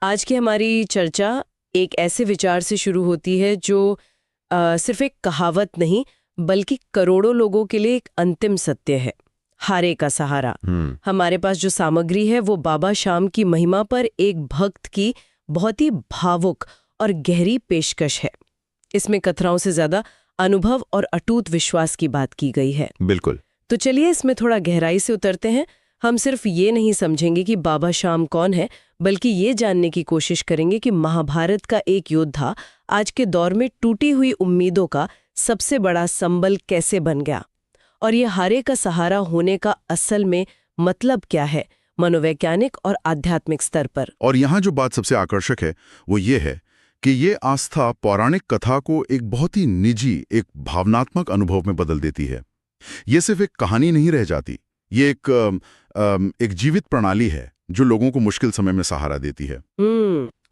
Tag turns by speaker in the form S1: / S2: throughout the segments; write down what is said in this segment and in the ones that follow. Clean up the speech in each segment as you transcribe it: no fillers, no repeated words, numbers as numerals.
S1: आज की हमारी चर्चा एक ऐसे विचार से शुरू होती है जो सिर्फ एक कहावत नहीं बल्कि करोड़ों लोगों के लिए एक अंतिम सत्य है। हारे का सहारा। हमारे पास जो सामग्री है वो बाबा श्याम की महिमा पर एक भक्त की बहुत ही भावुक और गहरी पेशकश है। इसमें कथराओं से ज्यादा अनुभव और अटूट विश्वास की बात की गई है।
S2: बिल्कुल।
S1: तो चलिए इसमें थोड़ा गहराई से उतरते हैं। हम सिर्फ ये नहीं समझेंगे कि बाबा श्याम कौन है, बल्कि ये जानने की कोशिश करेंगे कि महाभारत का एक योद्धा आज के दौर में टूटी हुई उम्मीदों का सबसे बड़ा संबल कैसे बन गया, और ये हारे का सहारा होने का असल में मतलब क्या है मनोवैज्ञानिक और आध्यात्मिक स्तर पर।
S2: और यहाँ जो बात सबसे आकर्षक है वो ये है कि ये आस्था पौराणिक कथा को एक बहुत ही निजी, एक भावनात्मक अनुभव में बदल देती है। ये सिर्फ एक कहानी नहीं रह जाती, ये एक जीवित प्रणाली है जो लोगों को मुश्किल समय में सहारा देती है।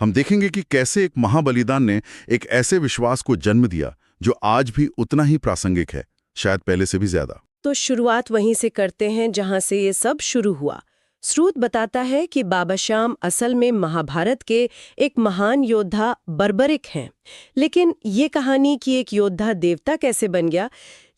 S2: हम देखेंगे कि कैसे एक महाबलिदान ने एक ऐसे विश्वास को जन्म दिया जो आज भी उतना ही प्रासंगिक है, शायद पहले से भी ज्यादा।
S1: तो शुरुआत वहीं से करते हैं जहां से ये सब शुरू हुआ। स्रोत बताता है कि बाबा श्याम असल में महाभारत के एक महान योद्धा बर्बरिक हैं। लेकिन ये कहानी कि एक योद्धा देवता कैसे बन गया,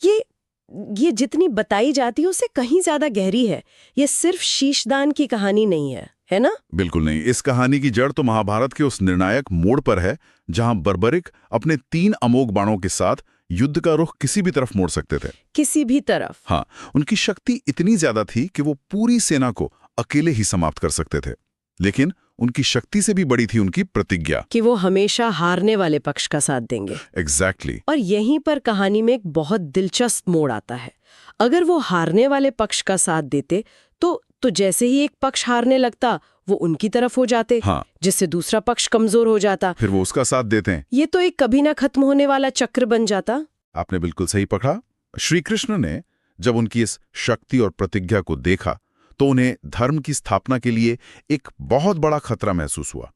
S1: ये जितनी बताई जाती है उससे कहीं ज्यादा गहरी है। ये सिर्फ शीशदान की कहानी नहीं है ना?
S2: बिल्कुल नहीं। इस कहानी की जड़ तो महाभारत के उस निर्णायक मोड़ पर है जहां बर्बरिक अपने 3 अमोघ बाणों के साथ युद्ध का रुख किसी भी तरफ मोड़ सकते थे।
S1: किसी भी तरफ?
S2: हाँ, उनकी शक्ति इतनी ज्यादा थी कि वो पूरी सेना को अकेले ही समाप्त कर सकते थे। लेकिन उनकी शक्ति से भी बड़ी थी उनकी प्रतिज्ञा
S1: कि वो हमेशा हारने वाले पक्ष का साथ देंगे।
S2: एग्जैक्टली।
S1: और यहीं पर कहानी में एक बहुत दिलचस्प मोड़ आता है। अगर वो हारने वाले पक्ष का साथ देते तो जैसे ही एक पक्ष हारने लगता वो उनकी तरफ हो जाते।
S2: हाँ।
S1: जिससे दूसरा पक्ष कमजोर हो जाता,
S2: फिर वो उसका साथ देते हैं।
S1: ये तो एक कभी ना खत्म होने वाला चक्र बन जाता।
S2: आपने बिल्कुल सही पकड़ा। श्री कृष्ण ने जब उनकी इस शक्ति और प्रतिज्ञा को देखा तो उन्हें धर्म की स्थापना के लिए एक बहुत बड़ा खतरा महसूस हुआ।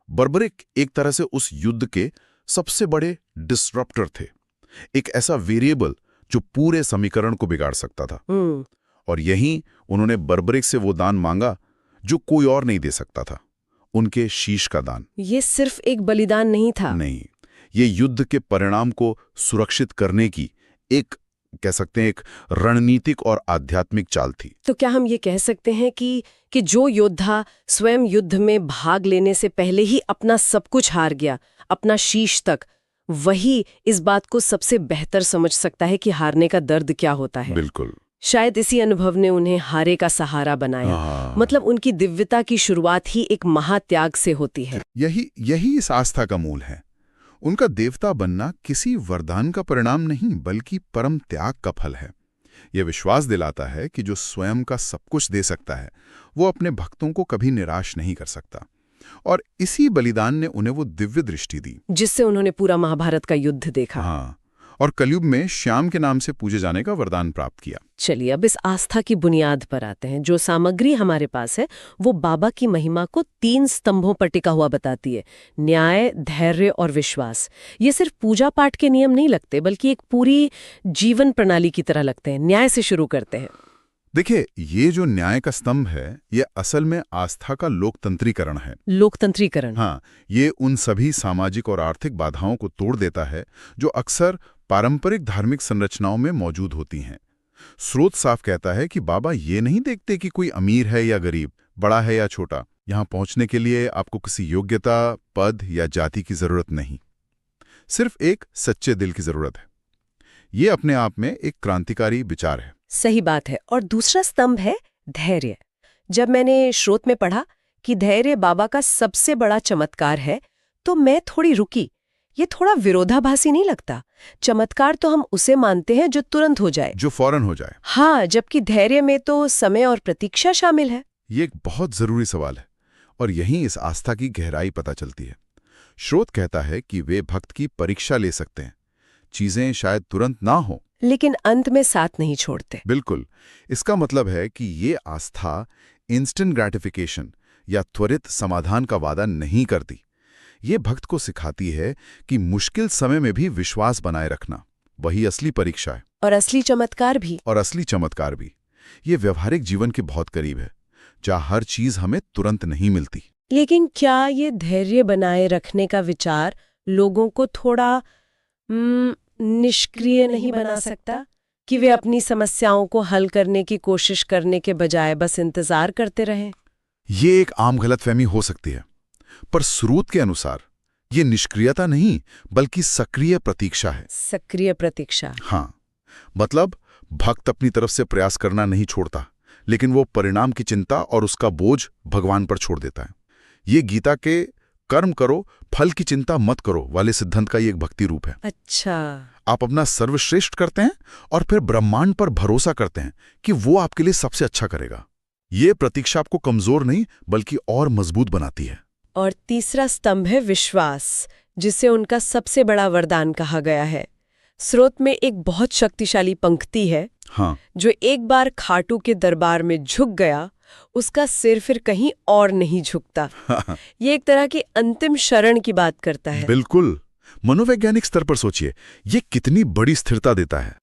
S2: बर्बरिक एक तरह से उस युद्ध के सबसे बड़े डिस्रप्टर थे, एक ऐसा वेरिएबल जो पूरे समीकरण को बिगाड़ सकता था। और यहीं उन्होंने बर्बरिक से वो दान मांगा जो कोई और नहीं दे सकता था, उनके शीश का दान।
S1: ये सिर्फ एक बलिदान नहीं था।
S2: नहीं, ये युद्ध के परिणाम को सुरक्षित करने की एक, कह सकते हैं, एक रणनीतिक और आध्यात्मिक चाल थी।
S1: तो क्या हम ये कह सकते हैं कि जो योद्धा स्वयं युद्ध में भाग लेने से पहले ही अपना सब कुछ हार गया, अपना शीश तक, वही इस बात को सबसे बेहतर समझ सकता है कि हारने का दर्द क्या होता है?
S2: बिल्कुल।
S1: शायद इसी अनुभव ने उन्हें हारे का सहारा बनाया। मतलब उनकी दिव्यता की शुरुआत ही एक महात्याग से होती है।
S2: यही इस आस्था का मूल है। उनका देवता बनना किसी वरदान का परिणाम नहीं बल्कि परम त्याग का फल है। यह विश्वास दिलाता है कि जो स्वयं का सब कुछ दे सकता है वो अपने भक्तों को कभी निराश नहीं कर सकता। और इसी बलिदान ने उन्हें वो दिव्य दृष्टि दी
S1: जिससे उन्होंने पूरा महाभारत का युद्ध देखा।
S2: हाँ, और कलयुग में श्याम के नाम से पूजे जाने का वरदान प्राप्त किया।
S1: चलिए अब इस आस्था की बुनियाद पर आते हैं। जो सामग्री हमारे पास है वो बाबा की महिमा को 3 स्तंभों पर टिका हुआ बताती है: न्याय, धैर्य और विश्वास। ये सिर्फ पूजा पाठ के नियम नहीं लगते बल्कि एक पूरी जीवन प्रणाली की तरह लगते हैं। न्याय से शुरू करते हैं।
S2: देखिए, ये जो न्याय का स्तंभ है ये असल में आस्था का लोकतंत्रीकरण है।
S1: लोकतंत्रीकरण?
S2: हाँ, ये उन सभी सामाजिक और आर्थिक बाधाओं को तोड़ देता है जो अक्सर पारंपरिक धार्मिक संरचनाओं में मौजूद होती हैं। स्रोत साफ कहता है कि बाबा ये नहीं देखते कि कोई अमीर है या गरीब, बड़ा है या छोटा। यहां पहुंचने के लिए आपको किसी योग्यता, पद या जाति की जरूरत नहीं, सिर्फ एक सच्चे दिल की जरूरत है। ये अपने आप में एक क्रांतिकारी विचार है।
S1: सही बात है। और दूसरा स्तंभ है धैर्य। जब मैंने स्रोत में पढ़ा कि धैर्य बाबा का सबसे बड़ा चमत्कार है तो मैं थोड़ी रुकी। ये थोड़ा विरोधाभासी नहीं लगता? चमत्कार तो हम उसे मानते हैं जो तुरंत हो जाए,
S2: जो फौरन हो जाए।
S1: हाँ, जबकि धैर्य में तो समय और प्रतीक्षा शामिल है।
S2: ये एक बहुत जरूरी सवाल है और यहीं इस आस्था की गहराई पता चलती है। स्रोत कहता है कि वे भक्त की परीक्षा ले सकते हैं, चीजें शायद तुरंत ना हो
S1: लेकिन अंत में साथ नहीं छोड़ते।
S2: बिल्कुल। इसका मतलब है कि ये आस्था इंस्टेंट ग्रेटिफिकेशन या त्वरित समाधान का वादा नहीं करती। ये भक्त को सिखाती है कि मुश्किल समय में भी विश्वास बनाए रखना वही असली परीक्षा है।
S1: और असली चमत्कार भी।
S2: ये व्यवहारिक जीवन के बहुत करीब है, जहाँ हर चीज हमें तुरंत नहीं मिलती।
S1: लेकिन क्या ये धैर्य बनाए रखने का विचार लोगों को थोड़ा निष्क्रिय नहीं बना सकता, कि वे अपनी समस्याओं को हल करने की कोशिश करने के बजाय बस इंतजार करते रहें?
S2: ये एक आम गलतफहमी हो सकती है, पर स्रोत के अनुसार ये निष्क्रियता नहीं बल्कि सक्रिय प्रतीक्षा है।
S1: सक्रिय प्रतीक्षा?
S2: हाँ, मतलब भक्त अपनी तरफ से प्रयास करना नहीं छोड़ता, लेकिन वो परिणाम की चिंता और उसका बोझ भगवान पर छोड़ देता है। ये गीता के कर्म करो फल की चिंता मत करो वाले सिद्धांत का ये एक भक्ति रूप है।
S1: अच्छा।
S2: आप अपना सर्वश्रेष्ठ करते हैं और फिर ब्रह्मांड पर भरोसा करते हैं कि वो आपके लिए सबसे अच्छा करेगा। ये प्रतीक्षा आपको कमजोर नहीं बल्कि और मजबूत बनाती है।
S1: और तीसरा स्तंभ है विश्वास, जिसे उनका सबसे बड़ा वरदान कहा गया है। स्रोत में एक बहुत शक्तिशाली पंक्ति है,
S2: हाँ,
S1: जो एक बार खाटू के दरबार में झुक गया, उसका सिर फिर कहीं और नहीं झुकता। ये एक तरह की अंतिम शरण की बात करता है।
S2: बिल्कुल। मनोवैज्ञानिक स्तर पर सोचिए, ये कितनी बड़ी स्थिरता देता है।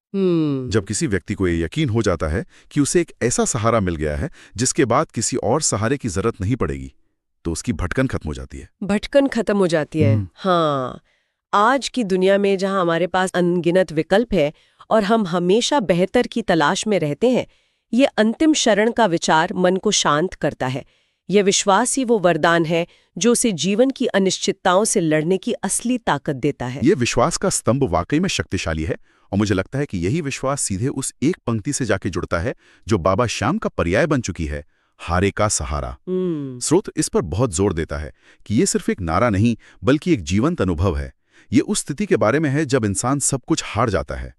S2: जब किसी व्यक्ति को ये यकीन हो जाता है कि उसे एक ऐसा सहारा मिल गया है जिसके बाद किसी और सहारे की जरूरत नहीं पड़ेगी, तो उसकी भटकन खत्म हो जाती है।
S1: भटकन खत्म हो जाती है। हाँ, आज की दुनिया में जहां हमारे पास अनगिनत विकल्प है और हम हमेशा बेहतर की तलाश में रहते हैं, ये अंतिम शरण का विचार मन को शांत करता है। यह विश्वास ही वो वरदान है जो उसे जीवन की अनिश्चितताओं से लड़ने की असली ताकत देता है।
S2: ये विश्वास का स्तंभ वाकई में शक्तिशाली है, और मुझे लगता है कि यही विश्वास सीधे उस एक पंक्ति से जाके जुड़ता है जो बाबा श्याम का पर्याय बन चुकी है, हारे का सहारा। स्रोत इस पर बहुत जोर देता है कि ये सिर्फ एक नारा नहीं बल्कि एक जीवंत अनुभव है। ये उस स्थिति के बारे में है जब इंसान सब कुछ हार जाता है,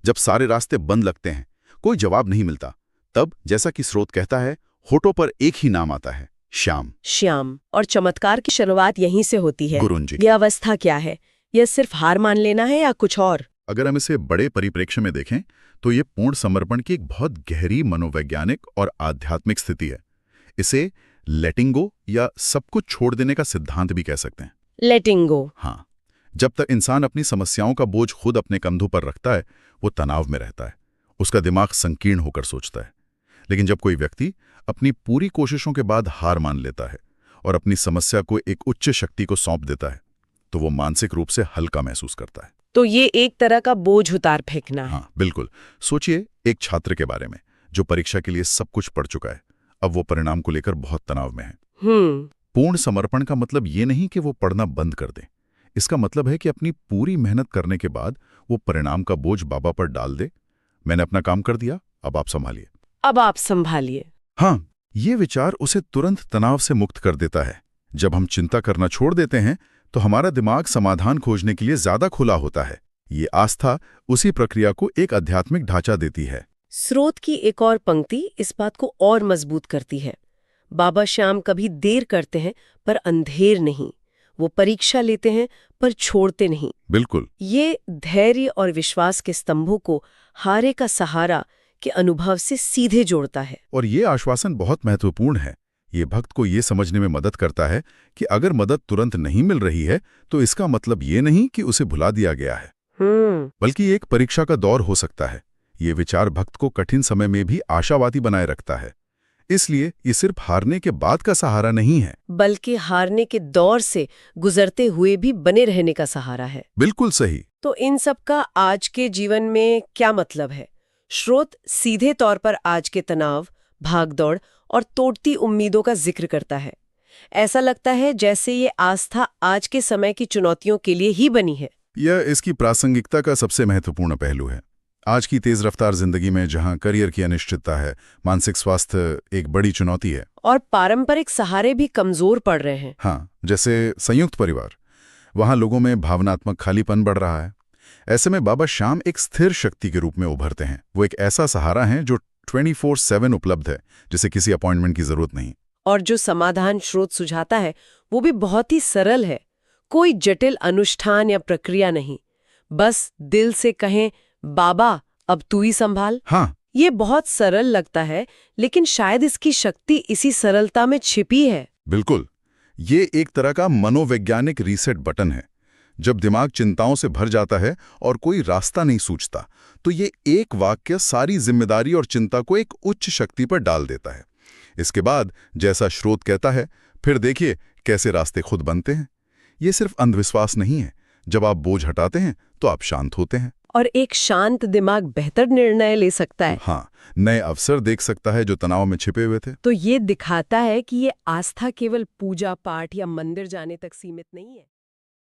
S2: जब सारे रास्ते बंद लगते हैं, कोई जवाब नहीं मिलता। तब जैसा कि स्रोत कहता है, होठों पर एक ही नाम आता है, श्याम।
S1: श्याम। और चमत्कार की शुरुआत यहीं से होती है।
S2: गुरुन जी,
S1: यह अवस्था क्या है? यह सिर्फ हार मान लेना है या कुछ और?
S2: अगर हम इसे बड़े परिप्रेक्ष्य में देखें तो ये पूर्ण समर्पण की एक बहुत गहरी मनोवैज्ञानिक और आध्यात्मिक स्थिति है। इसे लेटिंग गो या सब कुछ छोड़ देने का सिद्धांत भी कह सकते हैं।
S1: लेटिंग गो।
S2: हाँ, जब तक इंसान अपनी समस्याओं का बोझ खुद अपने कंधों पर रखता है, वो तनाव में रहता है, उसका दिमाग संकीर्ण होकर सोचता है। लेकिन जब कोई व्यक्ति अपनी पूरी कोशिशों के बाद हार मान लेता है और अपनी समस्या को एक उच्च शक्ति को सौंप देता है, तो वो मानसिक रूप से हल्का महसूस करता है।
S1: तो ये एक तरह का बोझ उतार फेंकना है।
S2: हाँ, बिल्कुल। सोचिए एक छात्र के बारे में जो परीक्षा के लिए सब कुछ पढ़ चुका है, अब वो परिणाम को लेकर बहुत तनाव में है। पूर्ण समर्पण का मतलब ये नहीं कि वो पढ़ना बंद कर दे। इसका मतलब है कि अपनी पूरी मेहनत करने के बाद वो परिणाम का बोझ बाबा पर डाल दे। मैंने अपना काम कर दिया, अब आप संभालिए।
S1: अब आप संभालिए।
S2: हाँ, ये विचार उसे तुरंत तनाव से मुक्त कर देता है। जब हम चिंता करना छोड़ देते हैं तो हमारा दिमाग समाधान खोजने के लिए ज्यादा खुला होता है। ये आस्था उसी प्रक्रिया को एक आध्यात्मिक ढांचा देती है।
S1: स्रोत की एक और पंक्ति इस बात को और मजबूत करती है। बाबा श्याम कभी देर करते हैं पर अंधेर नहीं। वो परीक्षा लेते हैं पर छोड़ते नहीं।
S2: बिल्कुल।
S1: ये धैर्य और विश्वास के स्तंभों को हारे का सहारा के अनुभव से सीधे जोड़ता है।
S2: और ये आश्वासन बहुत महत्वपूर्ण है। ये भक्त को ये समझने में मदद करता है कि अगर मदद तुरंत नहीं मिल रही है तो इसका मतलब ये नहीं कि उसे भुला दिया गया है, बल्कि एक परीक्षा का दौर हो सकता है। ये विचार भक्त को कठिन समय में भी आशावादी बनाए रखता है। इसलिए ये सिर्फ हारने के बाद का सहारा नहीं है,
S1: बल्कि हारने के दौर से गुजरते हुए भी बने रहने का सहारा है।
S2: बिल्कुल सही।
S1: तो इन सब का आज के जीवन में क्या मतलब है? स्रोत सीधे तौर पर आज के तनाव, भागदौड़ और तोड़ती उम्मीदों का जिक्र करता है। ऐसा लगता है जैसे ये आस्था आज के समय की चुनौतियों के लिए ही बनी है।
S2: यह इसकी प्रासंगिकता का सबसे महत्वपूर्ण पहलू है। आज की तेज रफ्तार जिंदगी में जहां करियर की अनिश्चितता है, मानसिक स्वास्थ्य एक बड़ी चुनौती है
S1: और पारंपरिक सहारे भी कमजोर पड़ रहे हैं।
S2: हाँ, जैसे संयुक्त परिवार, वहां लोगों में भावनात्मक खालीपन बढ़ रहा है। ऐसे में बाबा श्याम एक स्थिर शक्ति के रूप में उभरते हैं। वो एक ऐसा सहारा है जो 24/7 उपलब्ध है, जिसे किसी अपॉइंटमेंट की जरूरत नहीं।
S1: और जो समाधान स्रोत सुझाता है वो भी बहुत ही सरल है। कोई जटिल अनुष्ठान या प्रक्रिया नहीं, बस दिल से कहें, बाबा अब तू ही संभाल।
S2: हाँ,
S1: ये बहुत सरल लगता है, लेकिन शायद इसकी शक्ति इसी सरलता में छिपी है।
S2: बिल्कुल। ये एक तरह का मनोवैज्ञानिक रीसेट बटन है। जब दिमाग चिंताओं से भर जाता है और कोई रास्ता नहीं सूझता, तो ये एक वाक्य सारी जिम्मेदारी और चिंता को एक उच्च शक्ति पर डाल देता है। इसके बाद जैसा स्रोत कहता है, फिर देखिए कैसे रास्ते खुद बनते हैं। ये सिर्फ अंधविश्वास नहीं है। जब आप बोझ हटाते हैं तो आप शांत होते हैं।
S1: और एक शांत दिमाग बेहतर निर्णय ले सकता है।
S2: हाँ, नए अवसर देख सकता है जो तनाव में छिपे हुए थे।
S1: तो ये दिखाता है कि ये आस्था केवल पूजा पाठ या मंदिर जाने तक सीमित नहीं है।